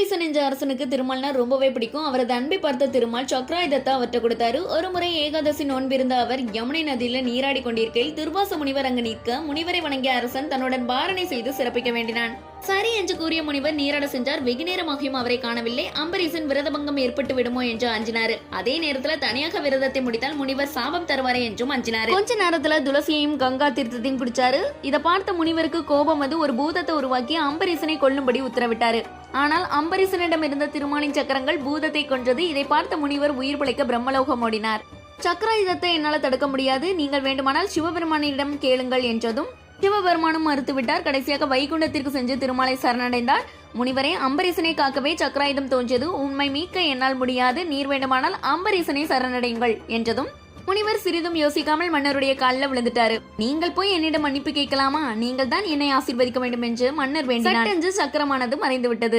அம்பரீசன் என்ற அரசனுக்கு திருமால்னா ரொம்பவே பிடிக்கும். அவரது அன்பை பார்த்த திருமால் சக்கராயுதத்தை அவர்கிட்ட கொடுத்தாரு. ஒரு முறை ஏகாதசி நோன்பிருந்த அவர் யமுனை நதியில நீராடி கொண்டிருக்கையில் துர்வாச முனிவர் அங்கு நிற்க, முனிவரை வணங்கிய அரசன் தன்னுடன் பாரணை செய்து சிறப்பிக்க வேண்டினான். சரி என்று கூறிய முனிவர் நீராட சென்றார். வெகு நேரமாகியும் அவரை காணவில்லை. அம்பரீசன் விரதபங்கம் ஏற்பட்டு விடுமோ என்று அஞ்சினாரு. அதே நேரத்துல தனியாக விரதத்தை முடித்தால் முனிவர் சாபம் தருவாரே என்றும் அஞ்சினாரு. கொஞ்ச நேரத்துல துளசியையும் கங்கா தீர்த்தத்தையும் குடிச்சாரு. இதை பார்த்த முனிவருக்கு கோபம் வந்து ஒரு பூதத்தை உருவாக்கி அம்பரீசனை கொல்லும்படி உத்தரவிட்டாரு. ஆனால் அம்பரீசனிடம் இருந்த திருமாலின் சக்கரங்கள் பூதத்தை கொன்றது. இதை பார்த்த முனிவர் உயிர் பிழைக்க பிரம்மலோகம் ஓடினார். சக்கராயுதத்தை என்னால தடுக்க முடியாது, நீங்கள் வேண்டுமானால் சிவபெருமானிடம் கேளுங்கள் என்றதும் சிவபெருமானும் மறுத்துவிட்டார். கடைசியாக வைகுண்டத்திற்கு சென்று திருமாலை சரணடைந்தார். முனிவரே, அம்பரீசனை காக்கவே சக்கராயுதம் தோன்றியது. உண்மை மீட்க என்னால் முடியாது, நீர் வேண்டுமானால் அம்பரீசனை சரணடையுங்கள் என்றதும் முனிவர் சிறிதும் யோசிக்காமல் மன்னருடைய காலில் விழுந்துட்டாரு. நீங்கள் போய் என்னிடம் மன்னிப்பு கேட்கலாமா? நீங்கள் தான் என்னை ஆசீர்வதிக்க வேண்டும் என்று மன்னர் வேண்டினார். சட்டென்று சக்கரமானது மறைந்து விட்டது.